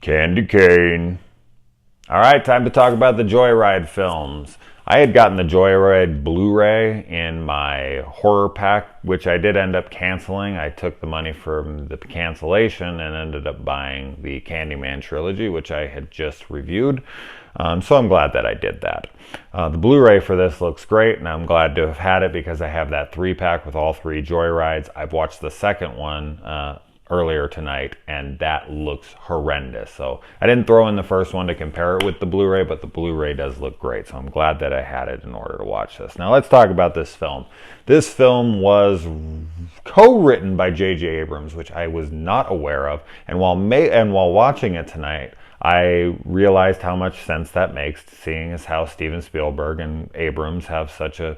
Candy cane. All right, time to talk about the Joyride films. I had gotten the Joyride Blu-ray in my horror pack, which I did end up canceling. I took the money from the cancellation and ended up buying the Candyman trilogy, which I had just reviewed. So I'm glad that I did that. The Blu-ray for this looks great, and I'm glad to have had it because I have that 3-pack with all 3 Joyrides. I've watched the second one earlier tonight, and that looks horrendous. So I didn't throw in the first one to compare it with the Blu-ray, but the Blu-ray does look great. So I'm glad that I had it in order to watch this. Now let's talk about this film. This film was co-written by J.J. Abrams, which I was not aware of. And while watching it tonight, I realized how much sense that makes, seeing as how Steven Spielberg and Abrams have such a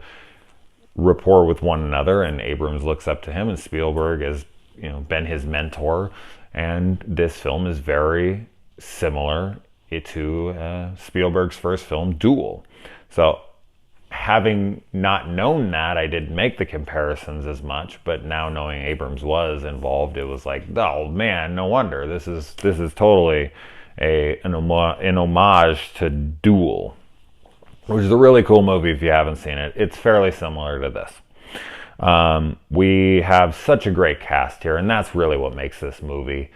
rapport with one another, and Abrams looks up to him, and Spielberg has been his mentor, and this film is very similar to Spielberg's first film, Duel. So having not known that, I didn't make the comparisons as much, but now knowing Abrams was involved, it was like, oh man, no wonder. This is totally an homage to Duel, which is a really cool movie if you haven't seen it. It's fairly similar to this. We have such a great cast here, and that's really what makes this movie.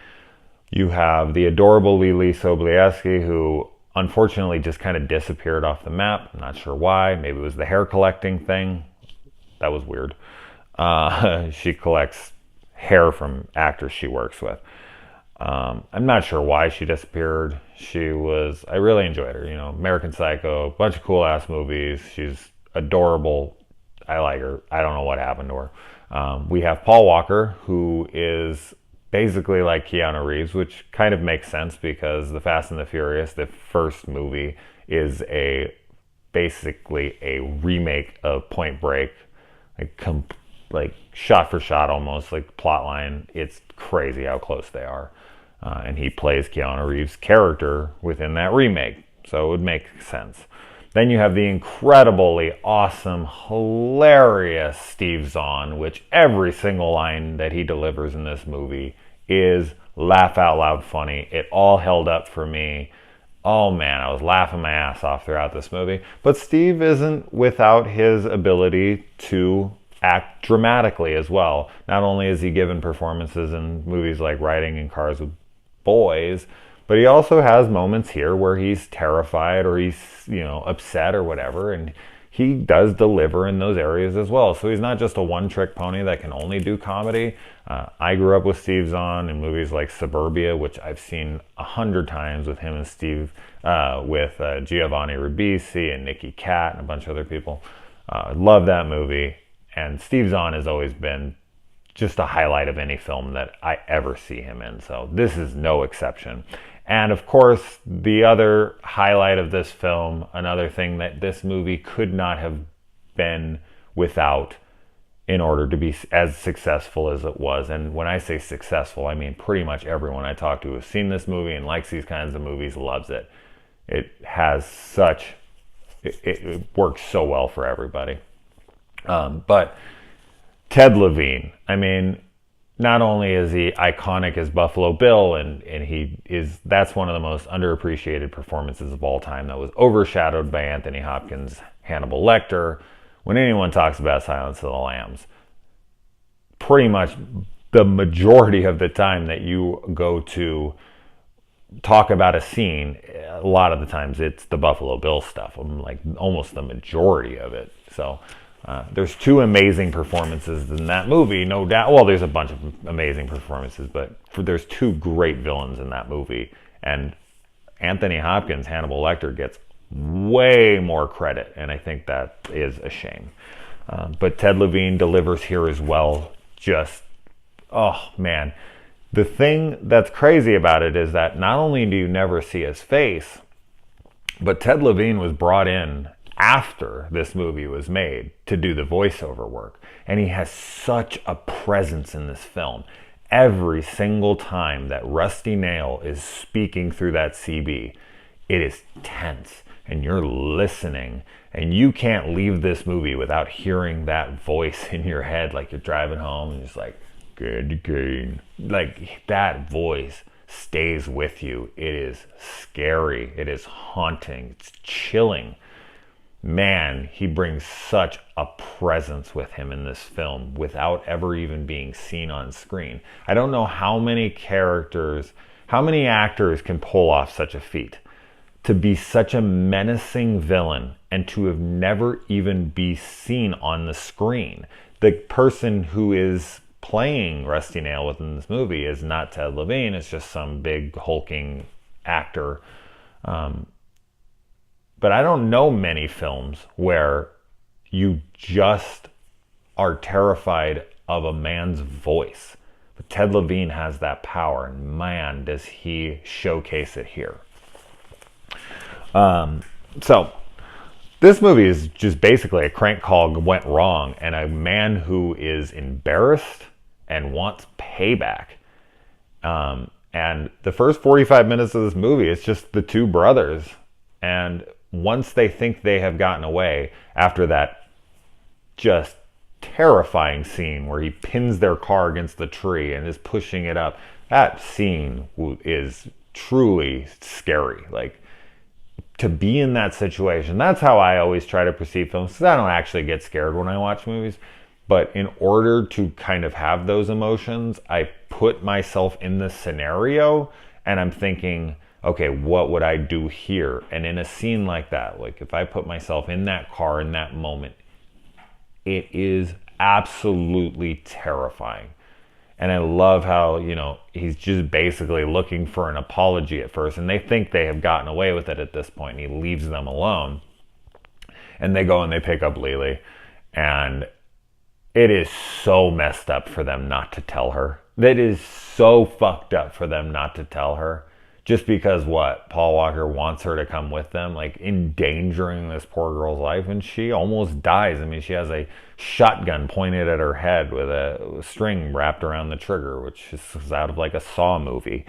You have the adorable Lily Sobieski, who unfortunately just kind of disappeared off the map. I'm not sure why. Maybe it was the hair collecting thing. That was weird. She collects hair from actors she works with. I'm not sure why she disappeared. I really enjoyed her. American Psycho, bunch of cool ass movies. She's adorable. I like her. I don't know what happened to her. We have Paul Walker, who is basically like Keanu Reeves, which kind of makes sense because The Fast and the Furious, the first movie, is basically a remake of Point Break, like shot for shot almost, like plot line. It's crazy how close they are. And he plays Keanu Reeves' character within that remake, so it would make sense. Then you have the incredibly awesome, hilarious Steve Zahn, which every single line that he delivers in this movie is laugh out loud funny. It all held up for me. Oh man, I was laughing my ass off throughout this movie. But Steve isn't without his ability to act dramatically as well. Not only is he given performances in movies like Riding in Cars with Boys, but he also has moments here where he's terrified or he's, upset or whatever, and he does deliver in those areas as well. So he's not just a one-trick pony that can only do comedy. I grew up with Steve Zahn in movies like Suburbia, which I've seen 100 times with him and Steve, with Giovanni Ribisi and Nicky Katt and a bunch of other people. Love that movie. And Steve Zahn has always been just a highlight of any film that I ever see him in. So this is no exception. And of course, the other highlight of this film, another thing that this movie could not have been without in order to be as successful as it was. And when I say successful, I mean pretty much everyone I talk to has seen this movie and likes these kinds of movies, loves it. It works so well for everybody. But Ted Levine, not only is he iconic as Buffalo Bill, and that's one of the most underappreciated performances of all time that was overshadowed by Anthony Hopkins' Hannibal Lecter. When anyone talks about Silence of the Lambs, pretty much the majority of the time that you go to talk about a scene, a lot of the times it's the Buffalo Bill stuff. Like almost the majority of it. So there's 2 amazing performances in that movie, no doubt. Well, there's a bunch of amazing performances, but there's 2 great villains in that movie. And Anthony Hopkins, Hannibal Lecter, gets way more credit, and I think that is a shame. But Ted Levine delivers here as well. Just, oh man. The thing that's crazy about it is that not only do you never see his face, but Ted Levine was brought in after this movie was made to do the voiceover work. And he has such a presence in this film. Every single time that Rusty Nail is speaking through that CB, it is tense and you're listening and you can't leave this movie without hearing that voice in your head, like you're driving home and just like, good game. Like that voice stays with you. It is scary. It is haunting. It's chilling. Man, he brings such a presence with him in this film without ever even being seen on screen. I don't know how many actors can pull off such a feat. To be such a menacing villain and to have never even be seen on the screen. The person who is playing Rusty Nail within this movie is not Ted Levine. It's just some big hulking actor. But I don't know many films where you just are terrified of a man's voice. But Ted Levine has that power, and man, does he showcase it here. So this movie is just basically a crank call went wrong, and a man who is embarrassed and wants payback. And the first 45 minutes of this movie, it's just the two brothers. And once they think they have gotten away, after that just terrifying scene where he pins their car against the tree and is pushing it up, that scene is truly scary. Like, to be in that situation, that's how I always try to perceive films, because I don't actually get scared when I watch movies. But in order to kind of have those emotions, I put myself in the scenario and I'm thinking, okay, what would I do here? And in a scene like that, like if I put myself in that car in that moment, it is absolutely terrifying. And I love how, he's just basically looking for an apology at first, and they think they have gotten away with it at this point, and he leaves them alone. And they go and they pick up Lily, and it is so messed up for them not to tell her. That is so fucked up for them not to tell her. Just because Paul Walker wants her to come with them, like endangering this poor girl's life, and she almost dies. I mean, she has a shotgun pointed at her head with a string wrapped around the trigger, which is out of like a Saw movie.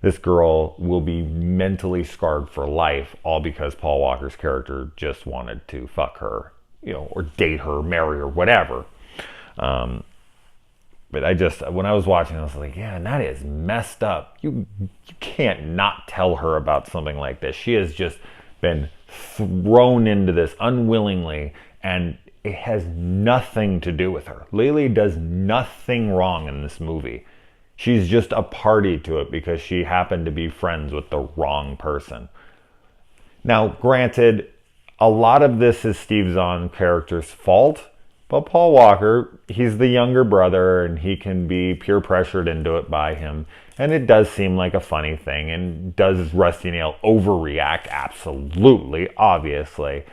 This girl will be mentally scarred for life, all because Paul Walker's character just wanted to fuck her, or date her, marry her, whatever. But when I was watching, I was like, yeah, that is messed up. You can't not tell her about something like this. She has just been thrown into this unwillingly, and it has nothing to do with her. Lily does nothing wrong in this movie. She's just a party to it because she happened to be friends with the wrong person. Now, granted, a lot of this is Steve Zahn character's fault. But Paul Walker, he's the younger brother, and he can be peer pressured into it by him. And it does seem like a funny thing. And does Rusty Nail overreact? Absolutely, obviously.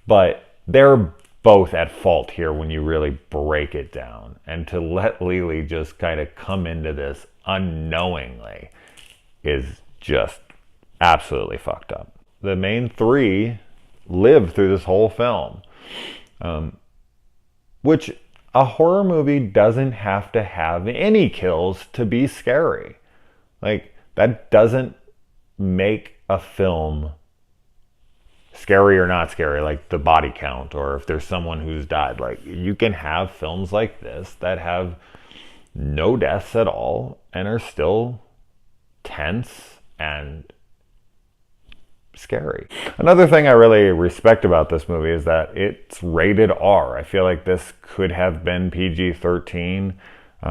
But they're both at fault here when you really break it down. And to let Lily just kind of come into this unknowingly is just absolutely fucked up. The main three live through this whole film. Which a horror movie doesn't have to have any kills to be scary. Like, that doesn't make a film scary or not scary, like the body count, or if there's someone who's died. Like, you can have films like this that have no deaths at all and are still tense and scary. Another thing I really respect about this movie is that it's rated R. I feel like this could have been PG-13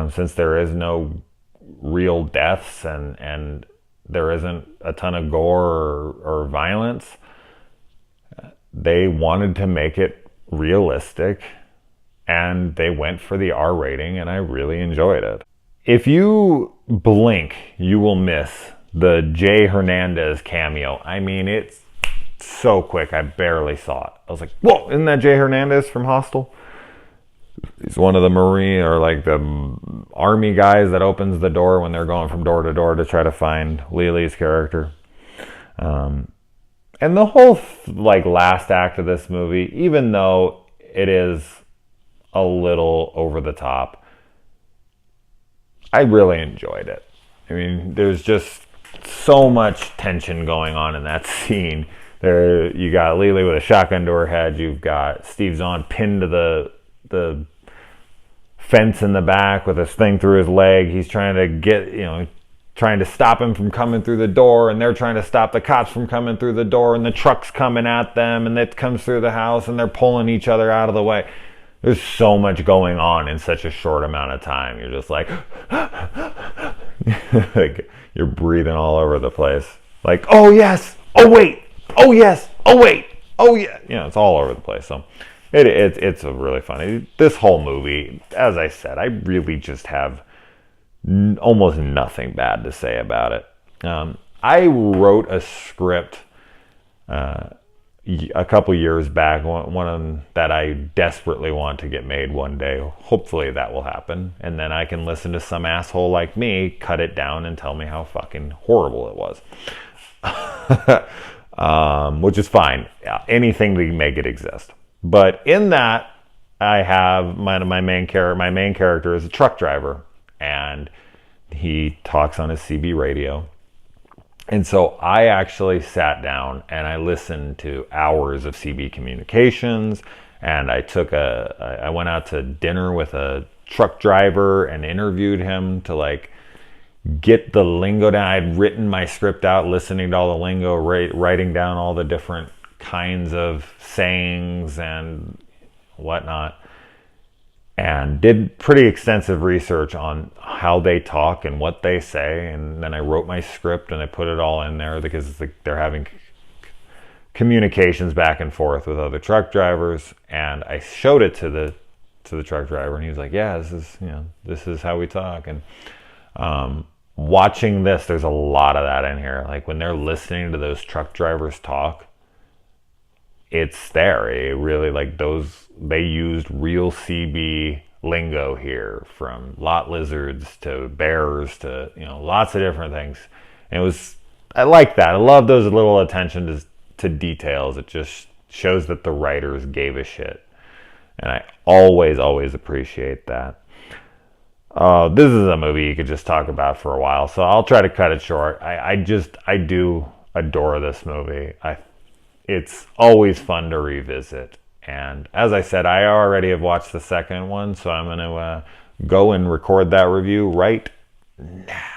since there is no real deaths and there isn't a ton of gore or violence. They wanted to make it realistic, and they went for the R rating, and I really enjoyed it. If you blink, you will miss the Jay Hernandez cameo. I mean, it's so quick, I barely saw it. I was like, whoa, isn't that Jay Hernandez from Hostel? He's one of the Marine, or like the army guys that opens the door when they're going from door to door to try to find Lily's character. And the whole last act of this movie, even though it is a little over the top, I really enjoyed it. I mean, there's just so much tension going on in that scene. There, you got Lily with a shotgun to her head. You've got Steve Zahn pinned to the fence in the back with this thing through his leg. He's trying to trying to stop him from coming through the door, and they're trying to stop the cops from coming through the door, and the truck's coming at them, and it comes through the house, and they're pulling each other out of the way. There's so much going on in such a short amount of time. You're just like, like you're breathing all over the place. Like, oh yes, oh wait, oh yes, oh wait, oh yeah. You know, it's all over the place. So it's a really funny. This whole movie, as I said, I really just have almost nothing bad to say about it. I wrote a script a couple years back, one that I desperately want to get made one day. Hopefully that will happen, and then I can listen to some asshole like me cut it down and tell me how fucking horrible it was. Which is fine. Yeah, anything to make it exist. But in that, I have my main character is a truck driver, and he talks on his CB radio. And so I actually sat down and I listened to hours of CB communications, and I went out to dinner with a truck driver and interviewed him to like get the lingo down. I'd written my script out, listening to all the lingo, writing down all the different kinds of sayings and whatnot, and did pretty extensive research on how they talk and what they say. And then I wrote my script and I put it all in there because they're having communications back and forth with other truck drivers. And I showed it to the truck driver, and he was like, yeah, this is how we talk. And watching this, there's a lot of that in here. Like when they're listening to those truck drivers talk, it's there. It really, like, they used real CB lingo here, from lot lizards to bears to, lots of different things. And I like that. I love those little attention to details. It just shows that the writers gave a shit. And I always appreciate that. This is a movie you could just talk about for a while, so I'll try to cut it short. I do adore this movie. It's always fun to revisit. And as I said, I already have watched the second one, so I'm going to go and record that review right now.